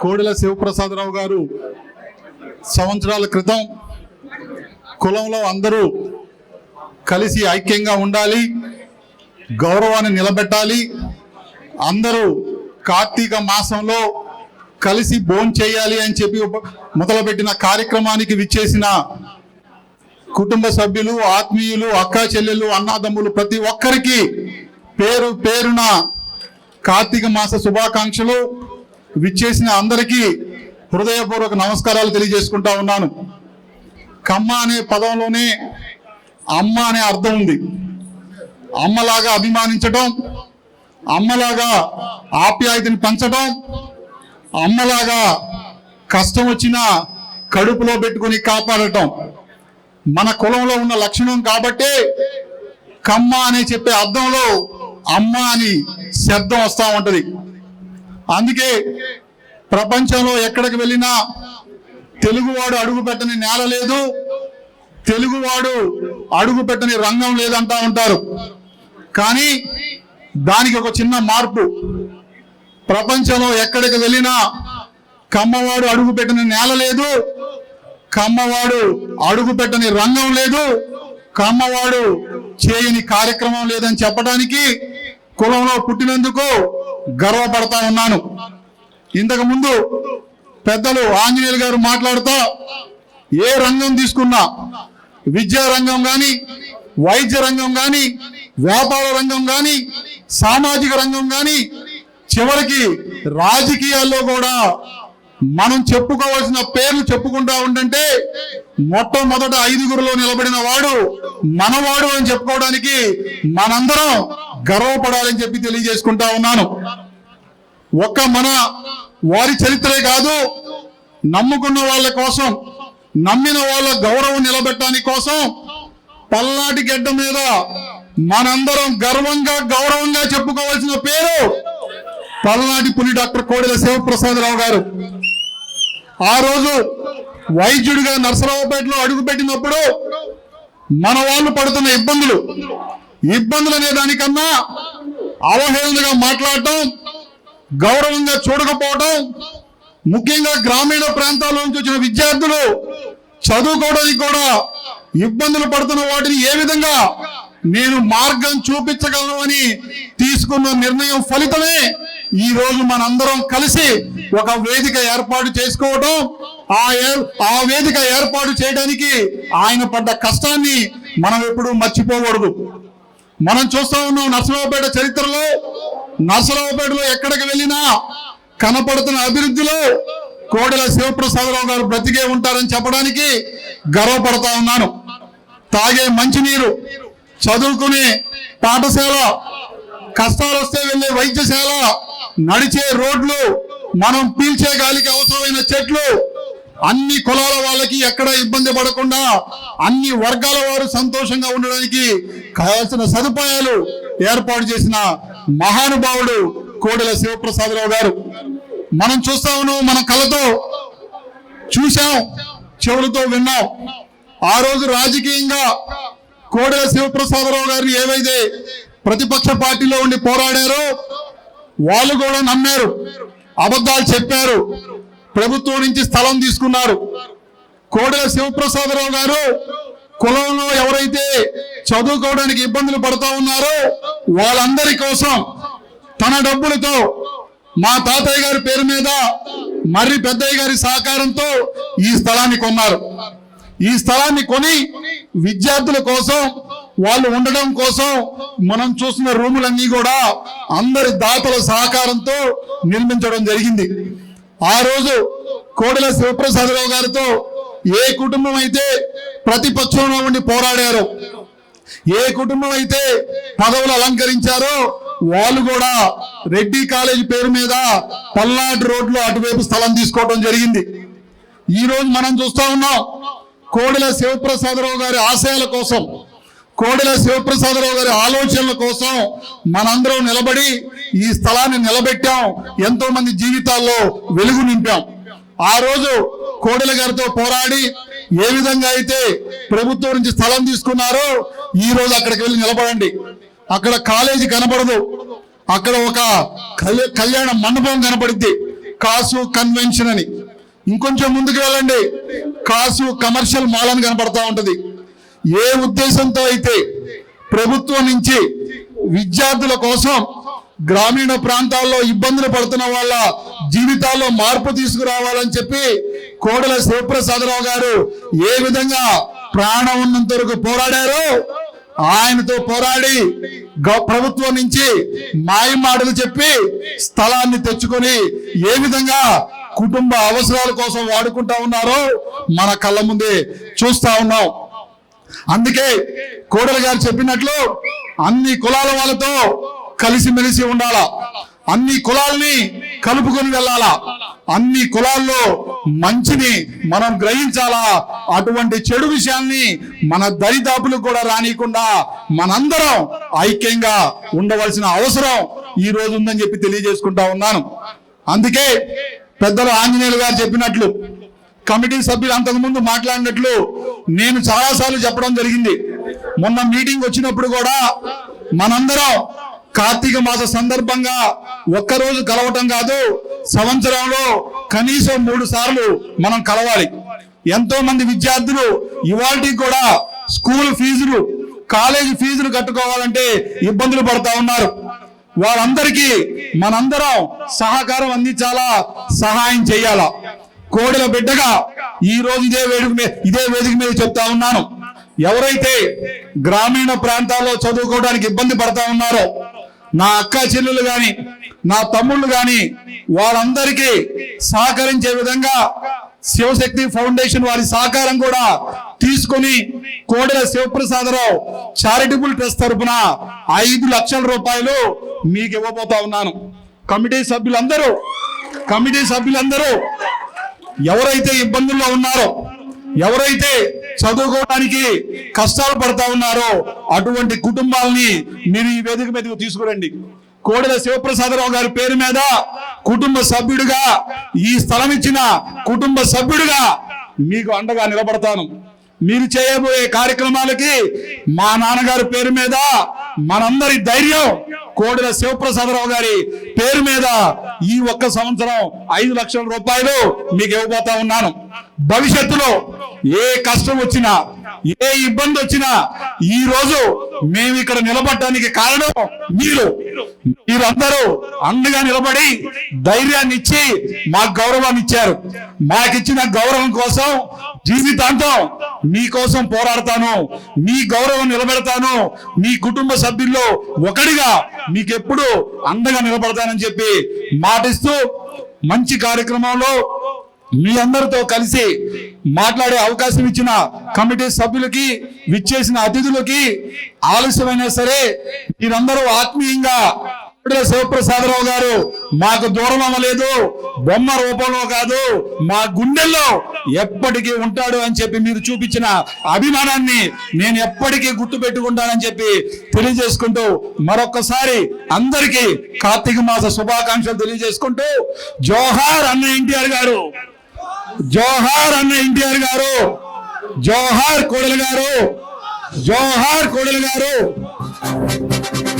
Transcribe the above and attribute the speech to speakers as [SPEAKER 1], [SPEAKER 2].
[SPEAKER 1] కోడెల శివప్రసాదరావు గారు సంవత్సరాల క్రితం కులంలో అందరూ కలిసి ఐక్యంగా ఉండాలి, గౌరవాన్ని నిలబెట్టాలి, అందరూ కార్తీక మాసంలో కలిసి భోంచేయాలి అని చెప్పి మొదలుపెట్టిన కార్యక్రమానికి విచ్చేసిన కుటుంబ సభ్యులు, ఆత్మీయులు, అక్కా చెల్లెలు, అన్నాదమ్ములు ప్రతి ఒక్కరికి పేరు పేరున కార్తీక మాస శుభాకాంక్షలు. విచ్చేసిన అందరికీ హృదయపూర్వక నమస్కారాలు తెలియజేసుకుంటా ఉన్నాను. కమ్మ అనే పదంలోనే అమ్మ అనే అర్థం ఉంది. అమ్మలాగా అభిమానించడం, అమ్మలాగా ఆప్యాయతని పంచడం, అమ్మలాగా కష్టం వచ్చినా కడుపులో పెట్టుకుని కాపాడటం మన కులంలో ఉన్న లక్షణం. కాబట్టి కమ్మ అని చెప్పే అర్థంలో అమ్మ అని శబ్దం వస్తూ ఉంటది. అందుకే ప్రపంచంలో ఎక్కడికి వెళ్ళినా తెలుగువాడు అడుగు పెట్టని నేల లేదు, తెలుగువాడు అడుగు పెట్టని రంగం లేదంటా ఉంటారు. కానీ దానికి ఒక చిన్న మార్పు. ప్రపంచంలో ఎక్కడికి వెళ్ళినా కమ్మవాడు అడుగు పెట్టని నేల లేదు, కమ్మవాడు అడుగు పెట్టని రంగం లేదు, కమ్మవాడు చేయని కార్యక్రమం లేదని చెప్పడానికి కులంలో పుట్టినందుకు గర్వపడతా ఉన్నాను. ఇంతకు ముందు పెద్దలు ఆంజనేయులు గారు మాట్లాడుతూ ఏ రంగం తీసుకున్నా, విద్యా రంగం కానీ, వైద్య రంగం కానీ, వ్యాపార రంగం కానీ, సామాజిక రంగం కానీ, చివరికి రాజకీయాల్లో కూడా మనం చెప్పుకోవాల్సిన పేర్లు చెప్పుకుంటా ఉండంటే మొట్టమొదట 5గురిలో నిలబడిన వాడు మనవాడు అని చెప్పుకోవడానికి మనందరం గర్వపడాలని చెప్పి తెలియజేసుకుంటా ఉన్నాను. ఒక్క మన వారి చరిత్రే కాదు, నమ్ముకున్న వాళ్ళ కోసం, నమ్మిన వాళ్ళ గౌరవం నిలబెట్టడానికి కోసం పల్నాటి గడ్డ మీద మనందరం గౌరవంగా చెప్పుకోవాల్సిన పేరు పల్నాటి పులి డాక్టర్ కోడెల శివప్రసాదరావు గారు. ఆ రోజు వైద్యుడిగా నర్సరావుపేటలో అడుగుపెట్టినప్పుడు మన వాళ్ళు పడుతున్న ఇబ్బందులు అనే దానికన్నా అవహేళనగా మాట్లాడటం, గౌరవంగా చూడకపోవటం, ముఖ్యంగా గ్రామీణ ప్రాంతాల నుంచి వచ్చిన విద్యార్థులు చదువుకోవడానికి కూడా ఇబ్బందులు పడుతున్న వాటిని ఏ విధంగా నేను మార్గం చూపించగలను అని తీసుకున్న నిర్ణయం ఫలితమే ఈ రోజు మనందరం కలిసి ఒక వేదిక ఏర్పాటు చేసుకోవడం. ఆ వేదిక ఏర్పాటు చేయడానికి ఆయన పడ్డ కష్టాన్ని మనం ఎప్పుడూ మర్చిపోకూడదు. మనం చూస్తా ఉన్నాం నర్సరావుపేట చరిత్రలో, నర్సరావుపేటలో ఎక్కడికి వెళ్ళినా కనపడుతున్న అభివృద్ధిలో కోడెల శివప్రసాదరావు గారు బ్రతికే ఉంటారని చెప్పడానికి గర్వపడతా ఉన్నాను. తాగే మంచినీరు, చదువుకునే పాఠశాల, కష్టాలు వస్తే వెళ్ళే వైద్యశాల, నడిచే రోడ్లు, మనం పీల్చే గాలికి అవసరమైన చెట్లు, అన్ని కులాల వాళ్ళకి ఎక్కడ ఇబ్బంది పడకుండా అన్ని వర్గాల వారు సంతోషంగా ఉండడానికి కావాల్సిన సదుపాయాలు ఏర్పాటు చేసిన మహానుభావుడు కోడెల శివప్రసాదరావు గారు. మనం చూస్తా ఉన్నాం, మన కళ్ళతో చూశాం, చెవులతో విన్నాం. ఆ రోజు రాజకీయంగా కోడెల శివప్రసాదరావు గారిని ఏవైతే ప్రతిపక్ష పార్టీలో ఉండి పోరాడారో వాళ్ళు కూడా నమ్మారు, అబద్ధాలు చెప్పారు, ప్రభుత్వం నుంచి స్థలం తీసుకున్నారు. కోడెల శివప్రసాదరావు గారు కులంలో ఎవరైతే చదువుకోవడానికి ఇబ్బందులు పడుతూ ఉన్నారో వాళ్ళందరి కోసం తన డబ్బులతో మా తాతయ్య గారి పేరు మీద మర్రి పెద్దయ్య గారి సహకారంతో ఈ స్థలాన్ని కొన్నారు. ఈ స్థలాన్ని కొని విద్యార్థుల కోసం, వాళ్ళు ఉండడం కోసం మనం చూస్తున్న రూములన్నీ కూడా అందరి దాతల సహకారంతో నిర్మించడం జరిగింది. ఆ రోజు కోడెల శివప్రసాదరావు గారితో ఏ కుటుంబం అయితే ప్రతిపక్షంలో ఉండి పోరాడారో, ఏ కుటుంబం అయితే పదవులు అలంకరించారో వాళ్ళు కూడా రెడ్డి కాలేజీ పేరు మీద పల్నాడు రోడ్లో అటువైపు స్థలం తీసుకోవడం జరిగింది. ఈ రోజు మనం చూస్తా ఉన్నాం, కోడెల శివప్రసాదరావు గారి ఆశయాల కోసం, కోడెల శివప్రసాదరావు గారి ఆలోచనల కోసం మనందరం నిలబడి ఈ స్థలాన్ని నిలబెట్టాం. ఎంతో మంది జీవితాల్లో వెలుగు నింపాం. ఆ రోజు కోడెల గారితో పోరాడి ఏ విధంగా అయితే ప్రభుత్వం నుంచి స్థలం తీసుకున్నారో ఈ రోజు అక్కడికి వెళ్ళి నిలబడండి. అక్కడ కాలేజీ కనపడదు, అక్కడ ఒక కళ్యాణ మండపం కనపడుద్ది, కాసు కన్వెన్షన్ అని. ఇంకొంచెం ముందుకు వెళ్ళండి, కాసు కమర్షియల్ మాల్ అని కనపడతా ఉంటది. ఏ ఉద్దేశంతో అయితే ప్రభుత్వం నుంచి విద్యార్థుల కోసం గ్రామీణ ప్రాంతాల్లో ఇబ్బందులు పడుతున్న వాళ్ళ జీవితాల్లో మార్పు తీసుకురావాలని చెప్పి కోడెల శివప్రసాదరావు గారు ఏ విధంగా ప్రాణం ఉన్నంత వరకు పోరాడారో, ఆయనతో పోరాడి ప్రభుత్వం నుంచి మాయమాటలు చెప్పి స్థలాన్ని తెచ్చుకొని ఏ విధంగా కుటుంబ అవసరాల కోసం వాడుకుంటా ఉన్నారో మన కళ్ళ ముందే చూస్తా ఉన్నాం. అందుకే కోడెల గారు చెప్పినట్లు అన్ని కులాల వాళ్ళతో కలిసిమెలిసి ఉండాలా, అన్ని కులాల్ని కలుపుకొని వెళ్ళాలా, అన్ని కులాల్లో మంచిని మనం గ్రహించాలా. అటువంటి చెడు విషయాల్ని మన దరిదాపులకు కూడా రానియకుండా మనందరం ఐక్యంగా ఉండవలసిన అవసరం ఈ రోజు ఉందని చెప్పి తెలియజేసుకుంటా ఉన్నాను. అందుకే పెద్దలు ఆంజనేయులు గారు చెప్పినట్లు, కమిటీ సభ్యులు అంతకుముందు మాట్లాడినట్లు నేను చాలాసార్లు చెప్పడం జరిగింది. మొన్న మీటింగ్ వచ్చినప్పుడు కూడా మనందరం కార్తీక మాస సందర్భంగా ఒక్కరోజు కలవటం కాదు, సంవత్సరంలో కనీసం 3 సార్లు మనం కలవాలి. ఎంతో మంది విద్యార్థులు ఇవాళకి కూడా స్కూల్ ఫీజులు, కాలేజీ ఫీజులు కట్టుకోవాలంటే ఇబ్బందులు పడతా ఉన్నారు. వాళ్ళందరికీ మనందరం సహకారం అందించాలా, సహాయం చేయాలా. కోడెల బిడ్డగా ఈ రోజు ఇదే వేదిక మీద చెప్తా ఉన్నాను, ఎవరైతే గ్రామీణ ప్రాంతాల్లో చదువుకోవడానికి ఇబ్బంది పడతా ఉన్నారో నా అక్క చెల్లెలు గాని నా తమ్ముళ్ళు గాని వాళ్ళందరికీ సహకరించే విధంగా శివశక్తి ఫౌండేషన్ వారి సహకారం కూడా తీసుకొని కోడెల శివప్రసాదరావు చారిటబుల్ ట్రస్ట్ తరఫున 5 లక్షల రూపాయలు మీకు ఇవ్వబోతా ఉన్నాను. కమిటీ సభ్యులందరూ ఎవరైతే ఇబ్బందుల్లో ఉన్నారో, ఎవరైతే చదువుకోవడానికి కష్టాలు పడతా ఉన్నారో అటువంటి కుటుంబాలని మీరు ఈ వేదిక మీదకు తీసుకురండి. కోడెల శివప్రసాదరావు గారి పేరు మీద కుటుంబ సభ్యుడిగా, ఈ స్థలం ఇచ్చిన కుటుంబ సభ్యుడిగా మీకు అండగా నిలబడతాను. మీరు చేయబోయే కార్యక్రమాలకి మా నాన్నగారి పేరు మీద మనందరి ధైర్యం కోడెల శివప్రసాదరావు గారి పేరు మీద ఈ ఒక్క సంవత్సరం 5 లక్షల రూపాయలు మీకు ఇవ్వబోతా ఉన్నాను. భవిష్యత్తులో ఏ కష్టం వచ్చినా, ఏ ఇబ్బంది వచ్చినా ఈ రోజు మేము ఇక్కడ నిలబడటానికి కారణం మీరందరూ అండగా నిలబడి ధైర్యాన్ని ఇచ్చి మాకు గౌరవాన్ని ఇచ్చారు. మాకిచ్చిన గౌరవం కోసం జీవితాంతం మీకోసం పోరాడతాను, మీ గౌరవం నిలబెడతాను, మీ కుటుంబ సభ్యుల్లో ఒకటిగా మీకెప్పుడు అండగా నిలబడతానని చెప్పి మాటిస్తూ మంచి కార్యక్రమంలో మీ అందరితో కలిసి మాట్లాడే అవకాశం ఇచ్చిన కమిటీ సభ్యులకి, విచ్చేసిన అతిథులకి, ఆలస్యమైనా సరే మీరందరూ ఆత్మీయంగా శివప్రసాదరావు గారు మాకు దూరం అవ్వలేదు, బొమ్మ రూపంలో కాదు, మా గుండెల్లో ఎప్పటికీ ఉంటాడు అని చెప్పి మీరు చూపించిన అభిమానాన్ని నేను ఎప్పటికీ గుర్తు పెట్టుకుంటానని చెప్పి తెలియజేసుకుంటూ మరొకసారి అందరికీ కార్తీక మాస శుభాకాంక్షలు తెలియజేసుకుంటూ జోహార్ అన్న ఎన్టీఆర్ గారు, జోహార్ అన్న ఎన్టీఆర్ గారు, జోహార్ కోడెల గారు, జోహార్ కోడెల గారు.